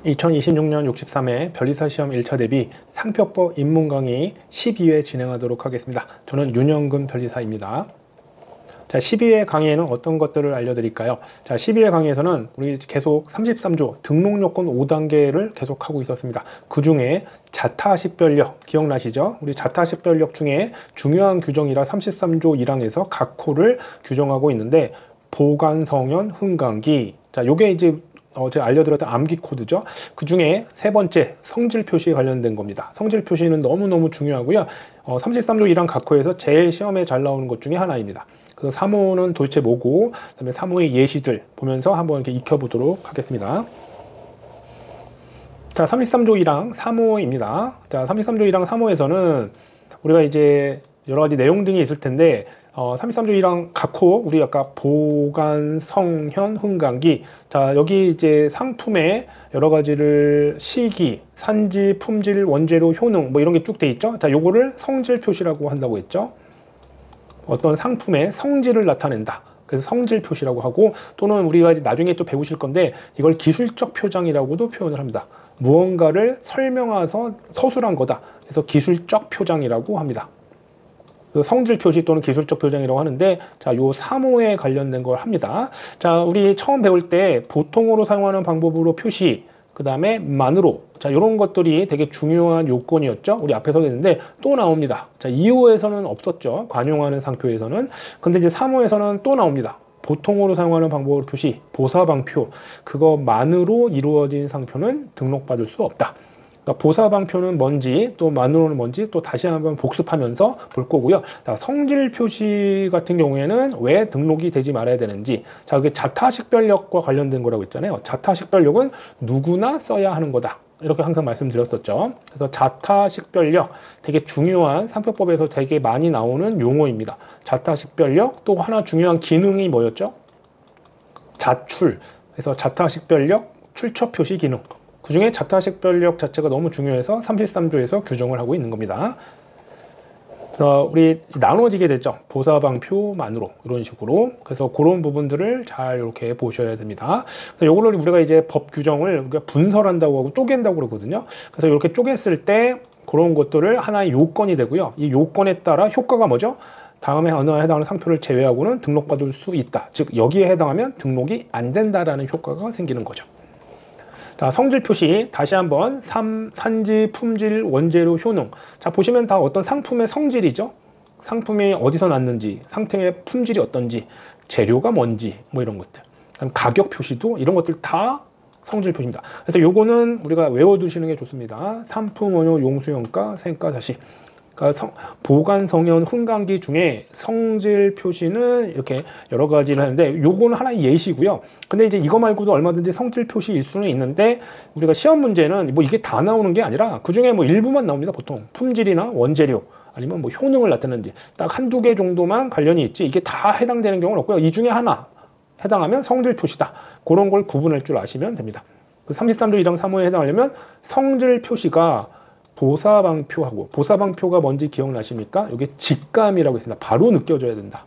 2026년 63회 변리사 시험 1차 대비 상표법 입문 강의 12회 진행하도록 하겠습니다. 저는 윤영근 변리사입니다. 자, 12회 강의에는 어떤 것들을 알려드릴까요? 자, 12회 강의에서는 우리 계속 33조 등록요건 5단계를 계속하고 있었습니다. 그 중에 자타식별력 기억나시죠? 우리 자타식별력 중에 중요한 규정이라 33조 1항에서 각 호를 규정하고 있는데 보관, 성현, 흥강기. 자, 요게 이제 제가 알려드렸던 암기 코드죠. 그 중에 세 번째 성질 표시에 관련된 겁니다. 성질 표시는 너무너무 중요하고요. 33조 1항 각호에서 제일 시험에 잘 나오는 것 중에 하나입니다. 그 3호는 도대체 뭐고, 그다음에 3호의 예시들 보면서 한번 이렇게 익혀보도록 하겠습니다. 자, 33조 1항 3호입니다. 자, 33조 1항 3호에서는 우리가 이제 여러 가지 내용 등이 있을 텐데 33조 1항 각호, 우리 아까 보관, 성현, 흥강기. 자, 여기 이제 상품에 여러 가지를 시기, 산지, 품질, 원재료, 효능 뭐 이런 게 쭉 돼 있죠. 자, 요거를 성질 표시라고 한다고 했죠. 어떤 상품의 성질을 나타낸다. 그래서 성질 표시라고 하고, 또는 우리가 이제 나중에 또 배우실 건데 이걸 기술적 표장이라고도 표현을 합니다. 무언가를 설명해서 서술한 거다. 그래서 기술적 표장이라고 합니다. 성질 표시 또는 기술적 표장이라고 하는데, 자, 요 3호에 관련된 걸 합니다. 자, 우리 처음 배울 때 보통으로 사용하는 방법으로 표시, 그 다음에 만으로, 자, 요런 것들이 되게 중요한 요건이었죠. 우리 앞에서 했는데 또 나옵니다. 자, 2호에서는 없었죠. 관용하는 상표에서는. 근데 이제 3호에서는 또 나옵니다. 보통으로 사용하는 방법으로 표시, 보사방표, 그거만으로 이루어진 상표는 등록받을 수 없다. 그러니까 보사방표는 뭔지, 또 만으로는 뭔지 또 다시 한번 복습하면서 볼 거고요. 자, 성질 표시 같은 경우에는 왜 등록이 되지 말아야 되는지. 자, 그게 자타식별력과 관련된 거라고 했잖아요. 자타식별력은 누구나 써야 하는 거다. 이렇게 항상 말씀드렸었죠. 그래서 자타식별력, 되게 중요한 상표법에서 되게 많이 나오는 용어입니다. 자타식별력, 또 하나 중요한 기능이 뭐였죠? 자출. 그래서 자타식별력 출처 표시 기능. 그 중에 자타식별력 자체가 너무 중요해서 33조에서 규정을 하고 있는 겁니다. 우리 나눠지게 됐죠. 보사방표만으로 이런 식으로. 그래서 그런 부분들을 잘 이렇게 보셔야 됩니다. 그래서 이거를 우리가 이제 법 규정을 우리가 분설한다고 하고 쪼갠다고 그러거든요. 그래서 이렇게 쪼갰을 때 그런 것들을 하나의 요건이 되고요. 이 요건에 따라 효과가 뭐죠? 다음에 언어에 해당하는 상표를 제외하고는 등록받을 수 있다. 즉 여기에 해당하면 등록이 안 된다라는 효과가 생기는 거죠. 자, 성질 표시 다시 한번 산지, 품질, 원재료, 효능. 자, 보시면 다 어떤 상품의 성질이죠. 상품이 어디서 났는지, 상품의 품질이 어떤지, 재료가 뭔지 뭐 이런 것들. 가격 표시도 이런 것들 다 성질 표시입니다. 그래서 요거는 우리가 외워두시는 게 좋습니다. 상품, 원료, 용수용가, 생가, 자시. 그러니까 보관, 성현, 흥강기 중에 성질 표시는 이렇게 여러 가지를 하는데 요거는 하나의 예시고요. 근데 이제 이거 말고도 얼마든지 성질 표시일 수는 있는데 우리가 시험 문제는 뭐 이게 다 나오는 게 아니라 그 중에 뭐 일부만 나옵니다. 보통 품질이나 원재료 아니면 뭐 효능을 나타내는지 딱 한두 개 정도만 관련이 있지 이게 다 해당되는 경우는 없고요. 이 중에 하나 해당하면 성질 표시다. 그런 걸 구분할 줄 아시면 됩니다. 33조 1항 3호에 해당하려면 성질 표시가 보사방표하고, 보사방표가 뭔지 기억나십니까? 이게 직감이라고 있습니다. 바로 느껴져야 된다.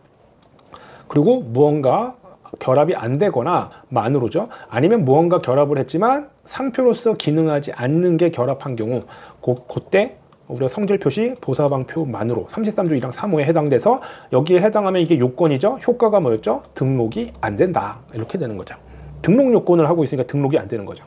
그리고 무언가 결합이 안 되거나 만으로죠. 아니면 무언가 결합을 했지만 상표로서 기능하지 않는 게 결합한 경우 그때 우리가 성질 표시 보사방표만으로 33조 1항 3호에 해당돼서 여기에 해당하면 이게 요건이죠. 효과가 뭐였죠? 등록이 안 된다. 이렇게 되는 거죠. 등록 요건을 하고 있으니까 등록이 안 되는 거죠.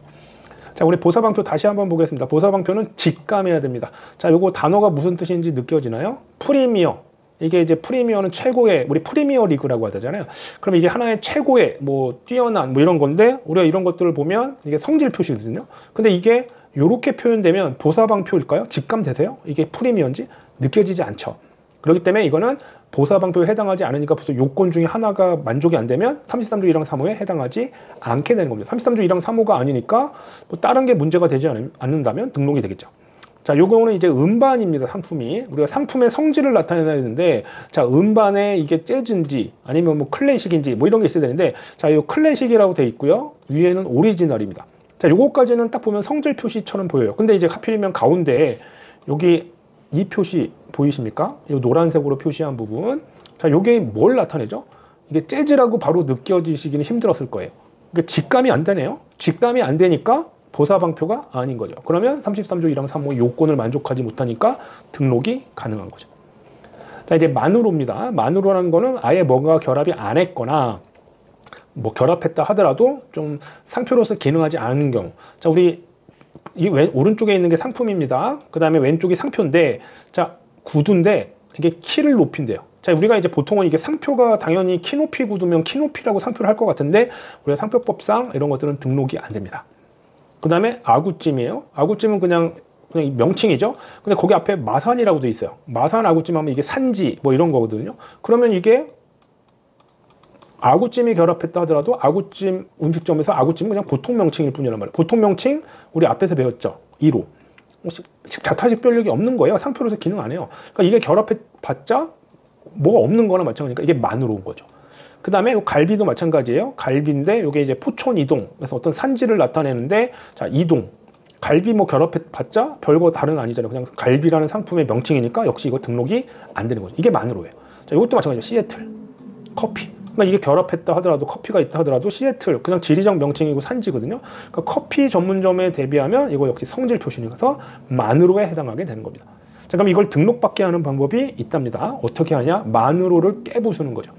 자, 우리 보사방표 다시 한번 보겠습니다. 보사방표는 직감해야 됩니다. 자, 요거 단어가 무슨 뜻인지 느껴지나요? 프리미어. 이게 이제 프리미어는 최고의, 우리 프리미어 리그라고 하잖아요. 그럼 이게 하나의 최고의, 뭐, 뛰어난, 뭐 이런 건데, 우리가 이런 것들을 보면 이게 성질 표시거든요. 근데 이게 요렇게 표현되면 보사방표일까요? 직감되세요? 이게 프리미어인지? 느껴지지 않죠. 그렇기 때문에 이거는 보사방표에 해당하지 않으니까 벌써 요건 중에 하나가 만족이 안 되면 33조 1항 3호에 해당하지 않게 되는 겁니다. 33조 1항 3호가 아니니까 뭐 다른 게 문제가 되지 않는다면 등록이 되겠죠. 자, 요거는 이제 음반입니다. 상품이. 우리가 상품의 성질을 나타내야 되는데, 자, 음반에 이게 재즈인지 아니면 뭐 클래식인지 뭐 이런 게 있어야 되는데, 자, 요 클래식이라고 돼 있고요. 위에는 오리지널입니다. 자, 요거까지는 딱 보면 성질 표시처럼 보여요. 근데 이제 하필이면 가운데 여기 이 표시 보이십니까? 이 노란색으로 표시한 부분. 자, 요게 뭘 나타내죠? 이게 재즈라고 바로 느껴지시기는 힘들었을 거예요. 그러니까 직감이 안 되네요. 직감이 안 되니까 보사방표가 아닌 거죠. 그러면 33조 1항 3호 요건을 만족하지 못하니까 등록이 가능한 거죠. 자, 이제 만으로입니다. 만으로라는 거는 아예 뭔가 결합이 안 했거나 뭐 결합했다 하더라도 좀 상표로서 기능하지 않은 경우. 자, 우리 이 오른쪽에 있는 게 상품입니다. 그 다음에 왼쪽이 상표인데, 자, 구두인데 이게 키를 높인대요. 자, 우리가 이제 보통은 이게 상표가 당연히 키 높이 구두면 키 높이라고 상표를 할 것 같은데, 우리가 상표법상 이런 것들은 등록이 안 됩니다. 그 다음에 아구찜이에요. 아구찜은 그냥 명칭이죠. 근데 거기 앞에 마산이라고 돼 있어요. 마산 아구찜 하면 이게 산지 뭐 이런 거거든요. 그러면 이게 아구찜이 결합했다 하더라도 아구찜 음식점에서 아구찜은 그냥 보통 명칭일 뿐이란 말이에요. 보통 명칭 우리 앞에서 배웠죠. 2로. 자타식별력이 없는 거예요. 상표로서 기능 안 해요. 그러니까 이게 결합해봤자 뭐가 없는 거나 마찬가지니까 이게 만으로 온 거죠. 그 다음에 갈비도 마찬가지예요. 갈비인데 이게 이제 포촌 이동, 그래서 어떤 산지를 나타내는데, 자, 이동. 갈비 뭐 결합해봤자 별거 다른 아니잖아요. 그냥 갈비라는 상품의 명칭이니까 역시 이거 등록이 안 되는 거죠. 이게 만으로예요. 자, 이것도 마찬가지예요. 시애틀, 커피. 그러니까 이게 결합했다 하더라도, 커피가 있다 하더라도 시애틀, 그냥 지리적 명칭이고 산지거든요. 그러니까 커피 전문점에 대비하면 이거 역시 성질 표시니까 만으로에 해당하게 되는 겁니다. 자, 그럼 이걸 등록받게 하는 방법이 있답니다. 어떻게 하냐? 만으로를 깨부수는 거죠.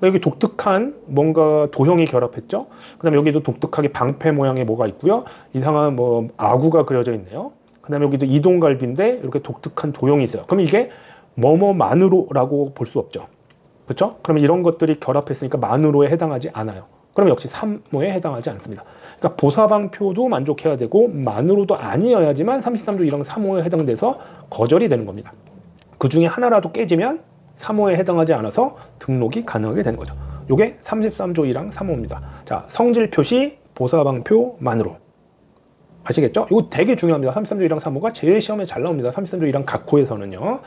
여기 독특한 뭔가 도형이 결합했죠. 그 다음에 여기도 독특하게 방패 모양의 뭐가 있고요. 이상한 뭐 아구가 그려져 있네요. 그 다음에 여기도 이동갈비인데 이렇게 독특한 도형이 있어요. 그럼 이게 뭐뭐만으로라고 볼 수 없죠. 그렇죠? 그러면 이런 것들이 결합했으니까 만으로에 해당하지 않아요. 그럼 역시 3호에 해당하지 않습니다. 그러니까 보사방표도 만족해야 되고 만으로도 아니어야지만 33조 1항 3호에 해당돼서 거절이 되는 겁니다. 그 중에 하나라도 깨지면 3호에 해당하지 않아서 등록이 가능하게 되는 거죠. 이게 33조 1항 3호입니다. 자, 성질 표시, 보사방표, 만으로. 아시겠죠? 이거 되게 중요합니다. 33조 1항 3호가 제일 시험에 잘 나옵니다. 33조 1항 각호에서는요.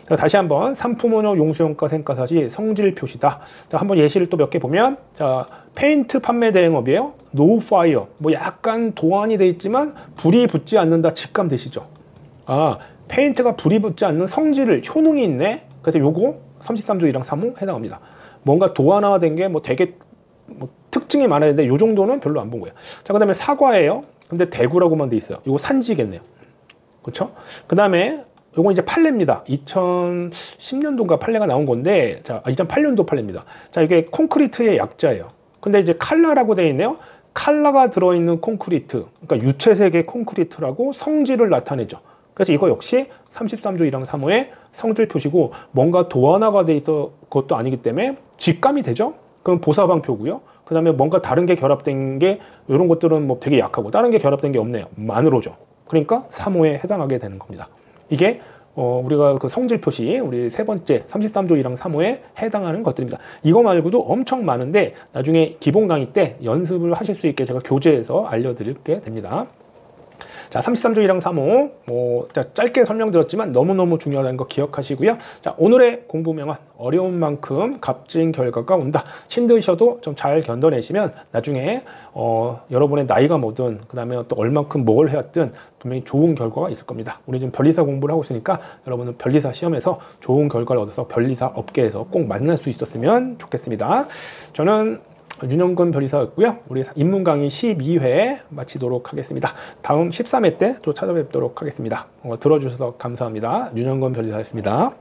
자, 다시 한번 상품원형 용수용가 생가사 시 성질 표시다. 자, 한번 예시를 또 몇 개 보면, 자, 페인트 판매 대행업이에요. No fire. 뭐 약간 도안이 돼 있지만 불이 붙지 않는다. 직감 되시죠? 아, 페인트가 불이 붙지 않는 성질을, 효능이 있네. 그래서 요거 33조 1항 3호 해당합니다. 뭔가 도안화된 게 뭐 되게 뭐 특징이 많아야 되는데 요 정도는 별로 안 본 거예요. 자, 그 다음에 사과예요. 근데 대구라고만 돼 있어요. 요거 산지겠네요. 그렇죠? 그 다음에 요거 이제 판례입니다. 2010년도인가 판례가 나온 건데, 자, 2008년도 판례입니다. 자, 이게 콘크리트의 약자예요. 근데 이제 칼라라고 돼 있네요. 칼라가 들어있는 콘크리트, 그러니까 유채색의 콘크리트라고 성질을 나타내죠. 그래서 이거 역시 33조 1항 3호의 성질 표시고, 뭔가 도안화가 돼 있어 그것도 아니기 때문에 직감이 되죠. 그럼 보사방표고요. 그 다음에 뭔가 다른 게 결합된 게, 이런 것들은 뭐 되게 약하고 다른 게 결합된 게 없네요. 만으로죠. 그러니까 3호에 해당하게 되는 겁니다. 이게 우리가 그 성질 표시, 우리 세 번째 33조 1항 3호에 해당하는 것들입니다. 이거 말고도 엄청 많은데 나중에 기본 강의 때 연습을 하실 수 있게 제가 교재에서 알려드릴게 됩니다. 자, 33조 1항 3호, 뭐 짧게 설명드렸지만 너무너무 중요하다는 거 기억하시고요. 자, 오늘의 공부 명언, 어려운 만큼 값진 결과가 온다. 힘드셔도 좀 잘 견뎌내시면 나중에 여러분의 나이가 뭐든, 그 다음에 또 얼만큼 뭘 해왔든 분명히 좋은 결과가 있을 겁니다. 우리 지금 변리사 공부를 하고 있으니까 여러분은 변리사 시험에서 좋은 결과를 얻어서 변리사 업계에서 꼭 만날 수 있었으면 좋겠습니다. 저는 윤영근 변리사였고요. 우리 입문 강의 12회 마치도록 하겠습니다. 다음 13회 때 또 찾아뵙도록 하겠습니다. 들어주셔서 감사합니다. 윤영근 변리사였습니다.